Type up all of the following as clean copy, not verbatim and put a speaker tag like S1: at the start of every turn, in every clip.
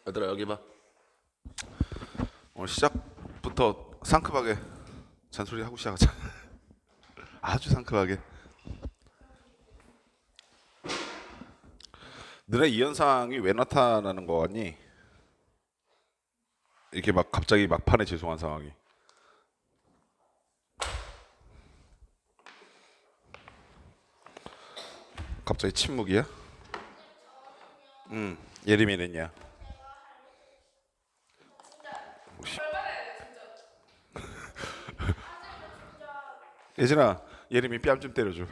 S1: 얘들아 여기 봐. 오늘 시작부터 상큼하게 잔소리 하고 시작하자. 아주 상큼하게. 너네 이 현상이 왜 나타나는 거 같니? 이렇게 막 갑자기 막판에 죄송한 상황이. 갑자기 침묵이야? 예림이는요? 예진아, 예림이 뺨 좀 때려줘.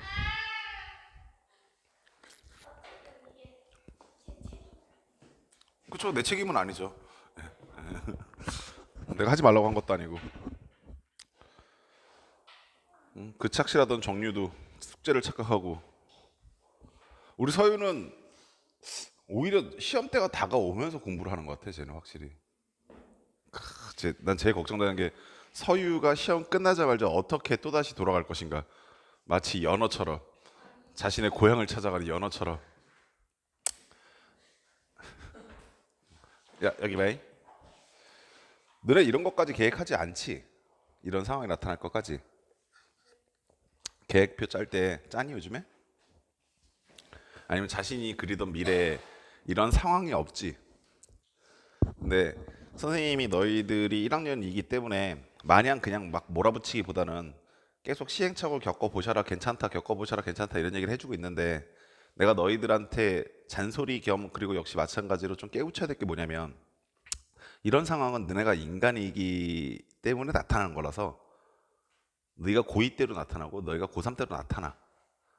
S1: 그쵸? 내 책임은 아니죠. 내가 하지 말라고 한 것도 아니고. 그 착실하던 정유도 숙제를 착각하고. 우리 서유는 오히려 시험 때가 다가오면서 공부를 하는 것 같아. 쟤는 확실히. 난 제일 걱정되는 게 서유가 시험 끝나자마자 어떻게 또다시 돌아갈 것인가. 마치 연어처럼 자신의 고향을 찾아가는 연어처럼. 야 여기 봐. 너네 이런 것까지 계획하지 않지? 이런 상황이 나타날 것까지. 계획표 짤 때 짜니 요즘에? 아니면 자신이 그리던 미래에 이런 상황이 없지? 근데 선생님이 너희들이 1학년이기 때문에 마냥 그냥 막 몰아붙이기보다는 계속 시행착오를 겪어보셔라 괜찮다 겪어보셔라 괜찮다 이런 얘기를 해주고 있는데, 내가 너희들한테 잔소리 겸 그리고 역시 마찬가지로 좀 깨우쳐야 될 게 뭐냐면, 이런 상황은 너네가 인간이기 때문에 나타나는 거라서 너희가 고2 때로 나타나고 너희가 고3 때로 나타나.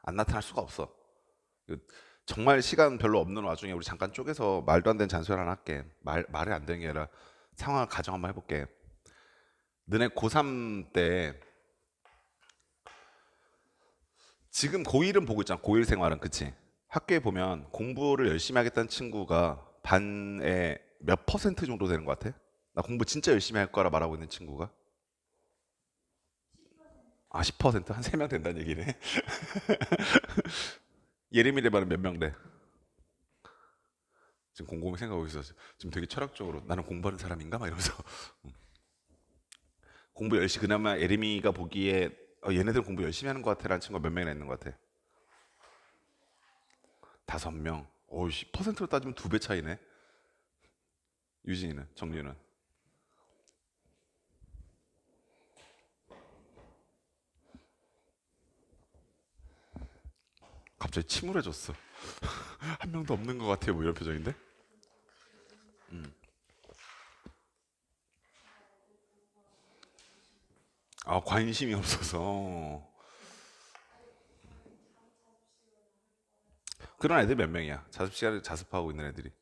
S1: 안 나타날 수가 없어. 정말 시간 별로 없는 와중에 우리 잠깐 쪼개서 말도 안 되는 잔소리 하나 할게. 말이 안 되는 게 아니라 상황을 가정 한번 해볼게. 너네 고3 때 지금 고1은 보고 있잖아. 고1 생활은. 그치? 학교에 보면 공부를 열심히 하겠다는 친구가 반에 몇 퍼센트 정도 되는 것 같아? 나 공부 진짜 열심히 할 거라 말하고 있는 친구가? 아, 10%? 한 3명 된다는 얘기네. 예림이네 반은 몇 명 돼? 지금 곰곰이 생각하고 있었어. 지금 되게 철학적으로 나는 공부하는 사람인가? 막 이러면서. 공부 열심히, 그나마 예림이가 보기에 얘네들 공부 열심히 하는 것 같아 라는 친구가 몇 명이나 있는 것 같아? 5명. 오, 10%로 따지면 2배 차이네. 유진이는, 정리는. 갑자기 침울해졌어. 한 명도 없는 것 같아요. 뭐 이런 표정인데? 아, 관심이 없어서. 그런 애들 몇 명이야? 자습 시간에 자습하고 있는 애들이.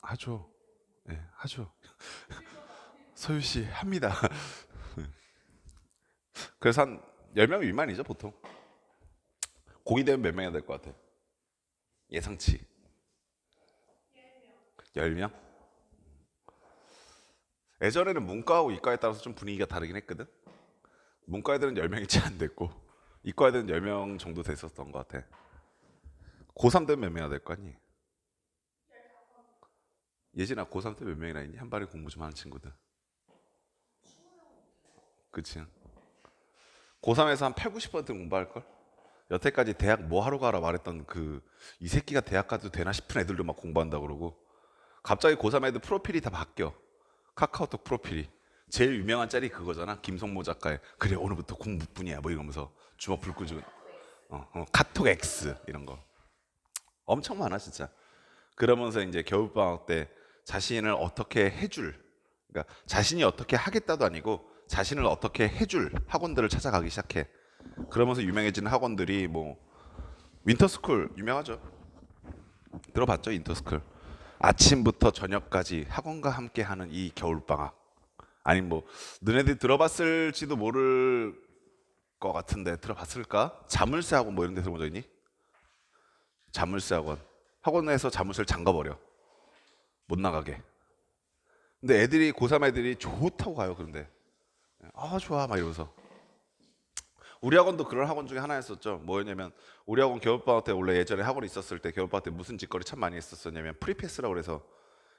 S1: 하죠. 예, 하죠. 서유 씨, 합니다. 그래서 한 10명 미만이죠, 보통. 고기 되면 몇 명이나 될 것 같아? 예상치. 10명? 예전에는 문과하고 이과에 따라서 좀 분위기가 다르긴 했거든? 문과 애들은 10명이 채 안 됐고, 이과 애들은 10명 정도 됐었던 것 같아. 고3 되면 몇 명이나 될 거 아니? 예진아, 고3 때 몇 명이나 있니? 한 발에 공부 좀 하는 친구들. 그치? 고3에서 한 8, 90% 공부할걸? 여태까지 대학 뭐 하러 가라 말했던 이 새끼가 대학 가도 되나 싶은 애들도 막 공부한다 그러고, 갑자기 고3 애들 프로필이 다 바뀌어. 카카오톡 프로필이. 제일 유명한 짤이 그거잖아. 김성모 작가의 그래 오늘부터 공부뿐이야 뭐 이러면서 주먹 불 끄고 카톡 X 이런 거 엄청 많아 진짜. 그러면서 이제 겨울방학 때 자신을 어떻게 해줄, 그러니까 자신이 어떻게 하겠다도 아니고 자신을 어떻게 해줄 학원들을 찾아가기 시작해. 그러면서 유명해지는 학원들이 뭐 윈터스쿨 유명하죠. 들어봤죠? 윈터스쿨. 아침부터 저녁까지 학원과 함께하는 이 겨울방학. 아니 뭐 너네들 들어봤을지도 모를 것 같은데 들어봤을까? 자물쇠 학원 뭐 이런 데 들어본 적 있니? 자물쇠 학원. 학원에서 자물쇠를 잠가버려. 못 나가게. 근데 애들이 고3 애들이 좋다고 가요. 그런데 아 좋아 막 이러면서 우리 학원도 그런 학원 중에 하나였었죠. 뭐였냐면 우리 학원 겨울방학 때 원래 예전에 학원에 있었을 때 겨울방학 때 무슨 짓거리 참 많이 했었었냐면 프리패스라고 그래서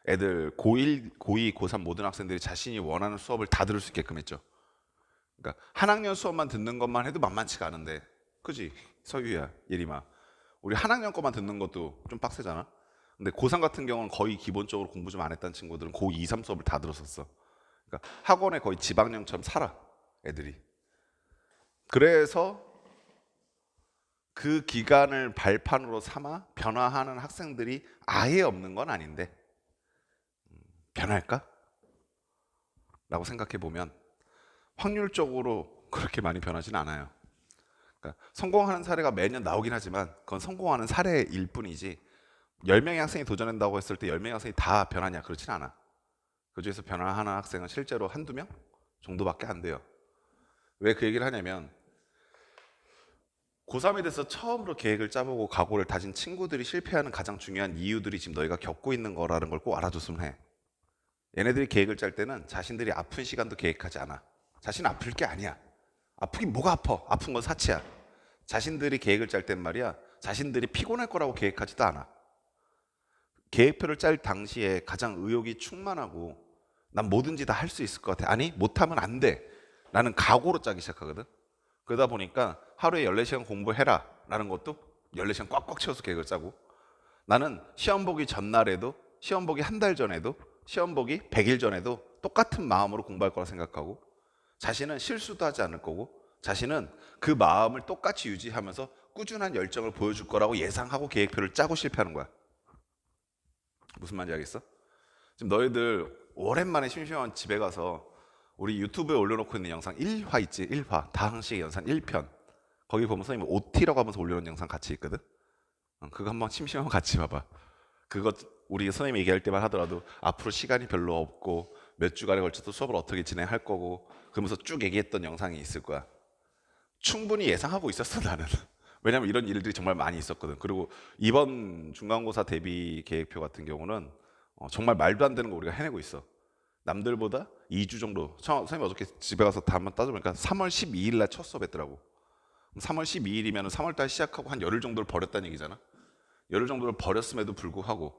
S1: 애들 고1, 고2, 고3 모든 학생들이 자신이 원하는 수업을 다 들을 수 있게끔 했죠. 그러니까 한 학년 수업만 듣는 것만 해도 만만치가 않은데, 그지? 서유야, 예림아. 우리 한 학년 것만 듣는 것도 좀 빡세잖아. 근데 고3 같은 경우는 거의 기본적으로 공부 좀 안 했던 친구들은 고2, 3 수업을 다 들었었어. 그러니까 학원에 거의 지방령처럼 살아, 애들이. 그래서 그 기간을 발판으로 삼아 변화하는 학생들이 아예 없는 건 아닌데, 변할까? 라고 생각해 보면 확률적으로 그렇게 많이 변하진 않아요. 그러니까 성공하는 사례가 매년 나오긴 하지만 그건 성공하는 사례일 뿐이지 10명의 학생이 도전한다고 했을 때 10명의 학생이 다 변하냐? 그렇진 않아. 그중에서 변화하는 학생은 실제로 한두 명 정도밖에 안 돼요. 왜 그 얘기를 하냐면 고3이 돼서 처음으로 계획을 짜보고 각오를 다진 친구들이 실패하는 가장 중요한 이유들이 지금 너희가 겪고 있는 거라는 걸 꼭 알아줬으면 해. 얘네들이 계획을 짤 때는 자신들이 아픈 시간도 계획하지 않아. 자신 아플 게 아니야. 아프긴 뭐가 아파. 아픈 건 사치야. 자신들이 계획을 짤 땐 말이야, 자신들이 피곤할 거라고 계획하지도 않아. 계획표를 짤 당시에 가장 의욕이 충만하고 난 뭐든지 다 할 수 있을 것 같아. 아니 못하면 안 돼 라는 각오로 짜기 시작하거든. 그러다 보니까 하루에 14시간 공부해라 라는 것도 14시간 꽉꽉 채워서 계획을 짜고, 나는 시험 보기 전날에도, 시험 보기 한 달 전에도, 시험 보기 100일 전에도 똑같은 마음으로 공부할 거라 생각하고, 자신은 실수도 하지 않을 거고, 자신은 그 마음을 똑같이 유지하면서 꾸준한 열정을 보여줄 거라고 예상하고 계획표를 짜고 실패하는 거야. 무슨 말인지 알겠어? 지금 너희들 오랜만에 심심한 집에 가서 우리 유튜브에 올려놓고 있는 영상 1화 있지? 1화 다항식 연산 1편, 거기 보면 선생님 OT라고 하면서 올려놓은 영상 같이 있거든? 그거 한번 심심하면 같이 봐봐. 그거 우리 선생님이 얘기할 때만 하더라도 앞으로 시간이 별로 없고 몇 주간에 걸쳐서 수업을 어떻게 진행할 거고 그러면서 쭉 얘기했던 영상이 있을 거야. 충분히 예상하고 있었어 나는. 왜냐면 이런 일들이 정말 많이 있었거든. 그리고 이번 중간고사 대비 계획표 같은 경우는 정말 말도 안 되는 거 우리가 해내고 있어. 남들보다 2주 정도. 선생님 어저께 집에 가서 다 한번 따져보니까 3월 12일 날 첫 수업 했더라고. 3월 12일이면 3월 달 시작하고 한 열흘 정도를 버렸다는 얘기잖아. 열흘 정도를 버렸음에도 불구하고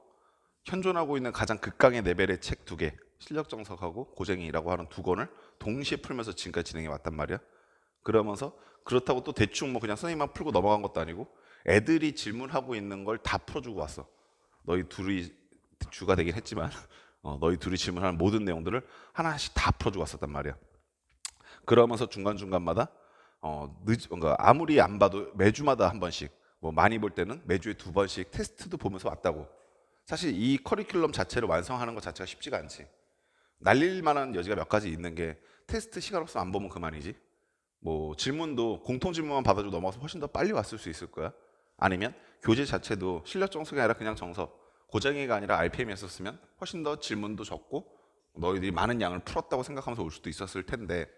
S1: 현존하고 있는 가장 극강의 레벨의 책 2개, 실력정석하고 고쟁이라고 하는 2권을 동시에 풀면서 지금까지 진행해 왔단 말이야. 그러면서 그렇다고 또 대충 뭐 그냥 선생님만 풀고 넘어간 것도 아니고 애들이 질문하고 있는 걸 다 풀어주고 왔어. 너희 둘이 주가 되긴 했지만 너희 둘이 질문하는 모든 내용들을 하나씩 다 풀어주고 왔었단 말이야. 그러면서 중간중간마다 그러니까 아무리 안 봐도 매주마다 한 번씩, 뭐 많이 볼 때는 매주에 2번씩 테스트도 보면서 왔다고. 사실 이 커리큘럼 자체를 완성하는 것 자체가 쉽지가 않지. 날릴 만한 여지가 몇 가지 있는 게, 테스트 시간 없으면 안 보면 그만이지. 뭐 질문도 공통 질문만 받아주고 넘어가서 훨씬 더 빨리 왔을 수 있을 거야. 아니면 교재 자체도 실력 정석이 아니라 그냥 정석, 고정이가 아니라 RPM이었으면 훨씬 더 질문도 적고 너희들이 많은 양을 풀었다고 생각하면서 올 수도 있었을 텐데,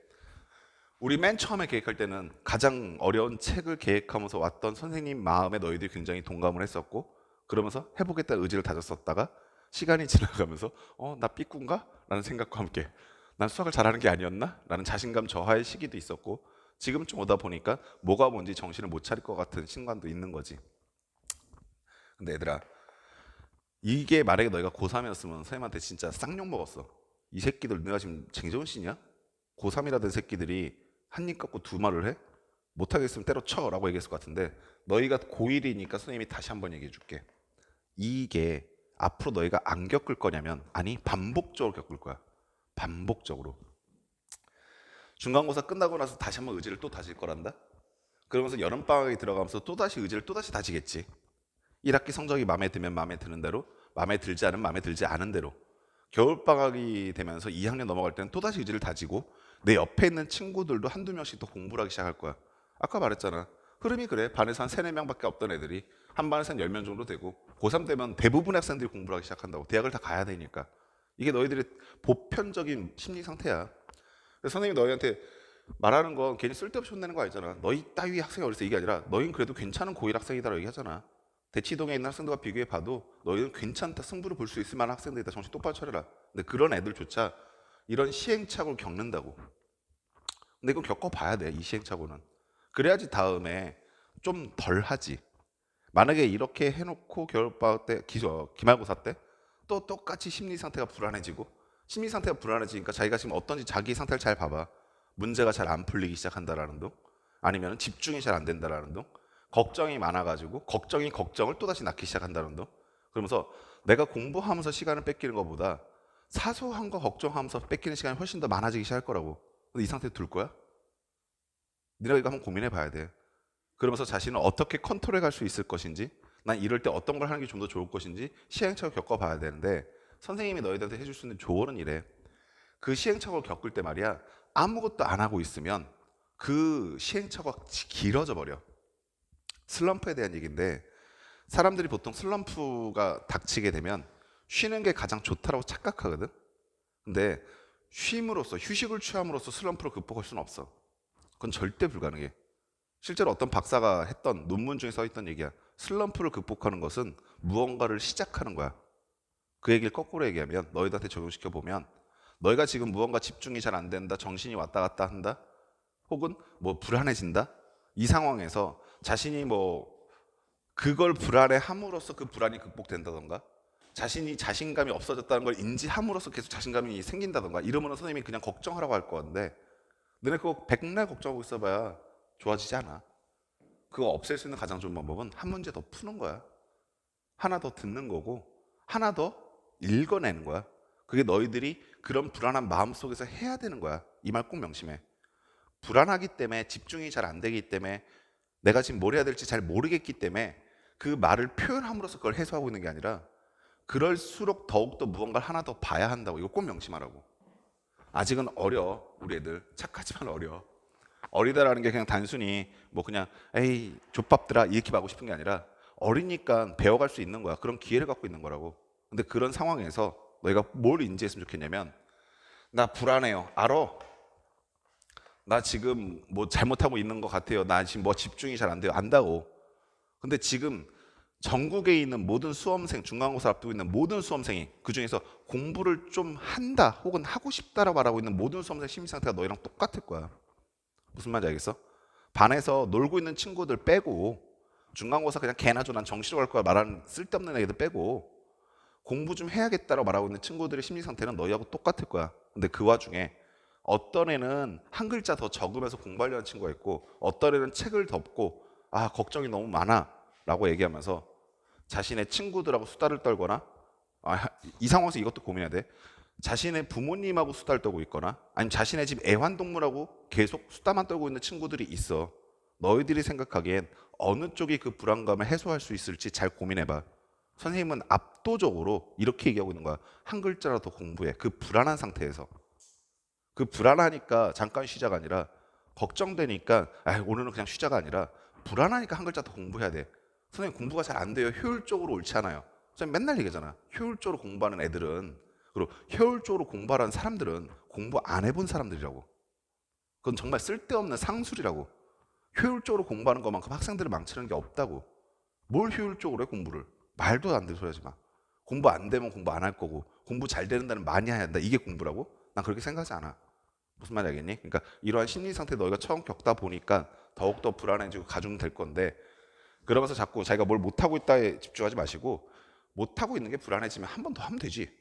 S1: 우리 맨 처음에 계획할 때는 가장 어려운 책을 계획하면서 왔던 선생님 마음에 너희들이 굉장히 동감을 했었고, 그러면서 해보겠다는 의지를 다졌었다가 시간이 지나가면서 나 삐꾼가? 라는 생각과 함께 난 수학을 잘하는 게 아니었나? 라는 자신감 저하의 시기도 있었고, 지금쯤 오다 보니까 뭐가 뭔지 정신을 못 차릴 것 같은 순간도 있는 거지. 근데 얘들아, 이게 만약에 너희가 고3이었으면 선생님한테 진짜 쌍욕 먹었어. 이 새끼들 내가 지금 쟁정신이야? 고3이라던 새끼들이 한 입 갖고 두 말을 해? 못하겠으면 때려쳐 라고 얘기했을 것 같은데, 너희가 고1이니까 선생님이 다시 한번 얘기해 줄게. 이게 앞으로 너희가 안 겪을 거냐면, 아니 반복적으로 겪을 거야. 반복적으로. 중간고사 끝나고 나서 다시 한번 의지를 또 다질 거란다. 그러면서 여름방학이 들어가면서 또다시 의지를 또다시 다지겠지. 1학기 성적이 마음에 들면 마음에 드는 대로, 마음에 들지 않으면 마음에 들지 않은 대로. 겨울방학이 되면서 2학년 넘어갈 때는 또다시 의지를 다지고, 내 옆에 있는 친구들도 한두 명씩 더 공부를 하기 시작할 거야. 아까 말했잖아. 흐름이 그래. 반에서 한 3, 4명밖에 없던 애들이 한 반에서 한 10명 정도 되고, 고3 되면 대부분의 학생들이 공부를 하기 시작한다고. 대학을 다 가야 되니까. 이게 너희들의 보편적인 심리 상태야. 그래서 선생님이 너희한테 말하는 건 괜히 쓸데없이 혼내는 거 아니잖아. 너희 따위 학생이 어딨어 이게 아니라, 너희는 그래도 괜찮은 고1 학생이다라고 얘기하잖아. 대치동에 있는 학생들과 비교해 봐도 너희는 괜찮다, 승부를 볼 수 있을 만한 학생들이다. 정신 똑바로 차려라. 근데 그런 애들조차 이런 시행착오를 겪는다고. 근데 이건 겪어봐야 돼, 이 시행착오는. 그래야지 다음에 좀 덜 하지. 만약에 이렇게 해놓고 겨울방학 때, 기말고사 때 또 똑같이 심리 상태가 불안해지고, 심리 상태가 불안해지니까 자기가 지금 어떤지 자기 상태를 잘 봐봐. 문제가 잘 안 풀리기 시작한다라는 둥, 아니면 집중이 잘 안 된다라는 둥, 걱정이 많아가지고 걱정이 걱정을 또다시 낳기 시작한다는 둥. 그러면서 내가 공부하면서 시간을 뺏기는 것보다 사소한 거 걱정하면서 뺏기는 시간이 훨씬 더 많아지기 시작할 거라고. 근데 이 상태에 둘 거야? 네가 이거 한번 고민해 봐야 돼. 그러면서 자신을 어떻게 컨트롤해 갈 수 있을 것인지, 난 이럴 때 어떤 걸 하는 게 좀 더 좋을 것인지 시행착오를 겪어봐야 되는데, 선생님이 너희들한테 해줄 수 있는 조언은 이래. 그 시행착오를 겪을 때 말이야, 아무것도 안 하고 있으면 그 시행착오가 길어져 버려. 슬럼프에 대한 얘기인데, 사람들이 보통 슬럼프가 닥치게 되면 쉬는 게 가장 좋다라고 착각하거든. 근데 쉼으로써, 휴식을 취함으로써 슬럼프를 극복할 수는 없어. 그건 절대 불가능해. 실제로 어떤 박사가 했던 논문 중에 써 있던 얘기야. 슬럼프를 극복하는 것은 무언가를 시작하는 거야. 그 얘기를 거꾸로 얘기하면, 너희들한테 적용시켜 보면, 너희가 지금 무언가 집중이 잘 안 된다, 정신이 왔다 갔다 한다, 혹은 뭐 불안해진다, 이 상황에서 자신이 뭐 그걸 불안해함으로써 그 불안이 극복된다던가, 자신이 자신감이 없어졌다는 걸 인지함으로써 계속 자신감이 생긴다던가, 이러면 선생님이 그냥 걱정하라고 할 건데, 너네 그거 백날 걱정하고 있어봐야 좋아지지 않아. 그거 없앨 수 있는 가장 좋은 방법은 한 문제 더 푸는 거야. 하나 더 듣는 거고, 하나 더 읽어내는 거야. 그게 너희들이 그런 불안한 마음 속에서 해야 되는 거야. 이 말 꼭 명심해. 불안하기 때문에, 집중이 잘 안 되기 때문에, 내가 지금 뭘 해야 될지 잘 모르겠기 때문에 그 말을 표현함으로써 그걸 해소하고 있는 게 아니라, 그럴수록 더욱더 무언가를 하나 더 봐야 한다고. 이거 꼭 명심하라고. 아직은 어려. 우리 애들 착하지만 어려. 어리다라는 게 그냥 단순히 뭐 그냥 에이 족밥들아 이렇게 하고 싶은 게 아니라, 어리니까 배워갈 수 있는 거야. 그런 기회를 갖고 있는 거라고. 근데 그런 상황에서 너희가 뭘 인지했으면 좋겠냐면, 나 불안해요. 알아. 나 지금 뭐 잘못하고 있는 것 같아요. 나 지금 뭐 집중이 잘 안 돼요. 안다고. 근데 지금 전국에 있는 모든 수험생, 중간고사 앞두고 있는 모든 수험생이, 그 중에서 공부를 좀 한다 혹은 하고 싶다라고 말하고 있는 모든 수험생 심리 상태가 너희랑 똑같을 거야. 무슨 말인지 알겠어? 반에서 놀고 있는 친구들 빼고, 중간고사 그냥 개나 줘 난 정시로 갈 거야 말하는 쓸데없는 애들 빼고, 공부 좀 해야겠다라고 말하고 있는 친구들의 심리 상태는 너희하고 똑같을 거야. 근데 그 와중에 어떤 애는 한 글자 더 적으면서 공부하려는 친구가 있고, 어떤 애는 책을 덮고 아 걱정이 너무 많아 라고 얘기하면서 자신의 친구들하고 수다를 떨거나, 이 상황에서 이것도 고민해야 돼. 자신의 부모님하고 수다를 떨고 있거나, 아니면 자신의 집 애완동물하고 계속 수다만 떨고 있는 친구들이 있어. 너희들이 생각하기엔 어느 쪽이 그 불안감을 해소할 수 있을지 잘 고민해봐. 선생님은 압도적으로 이렇게 얘기하고 있는 거야. 한 글자라도 공부해. 그 불안한 상태에서. 그 불안하니까 잠깐 쉬자가 아니라, 걱정되니까 오늘은 그냥 쉬자가 아니라, 불안하니까 한 글자 더 공부해야 돼. 선생님 공부가 잘 안 돼요. 효율적으로 옳지 않아요. 선생님 맨날 얘기하잖아. 효율적으로 공부하는 애들은, 그리고 효율적으로 공부하는 사람들은 공부 안 해본 사람들이라고. 그건 정말 쓸데없는 상술이라고. 효율적으로 공부하는 것만큼 학생들을 망치는 게 없다고. 뭘 효율적으로 해 공부를. 말도 안 되는 소리 하지 마. 공부 안 되면 공부 안 할 거고, 공부 잘 되는 날은 많이 해야 한다. 이게 공부라고? 난 그렇게 생각하지 않아. 무슨 말인지 알겠니? 그러니까 이러한 심리 상태 너희가 처음 겪다 보니까 더욱더 불안해지고 가중될 건데, 그러면서 자꾸 자기가 뭘 못하고 있다에 집중하지 마시고, 못하고 있는 게 불안해지면 한 번 더 하면 되지.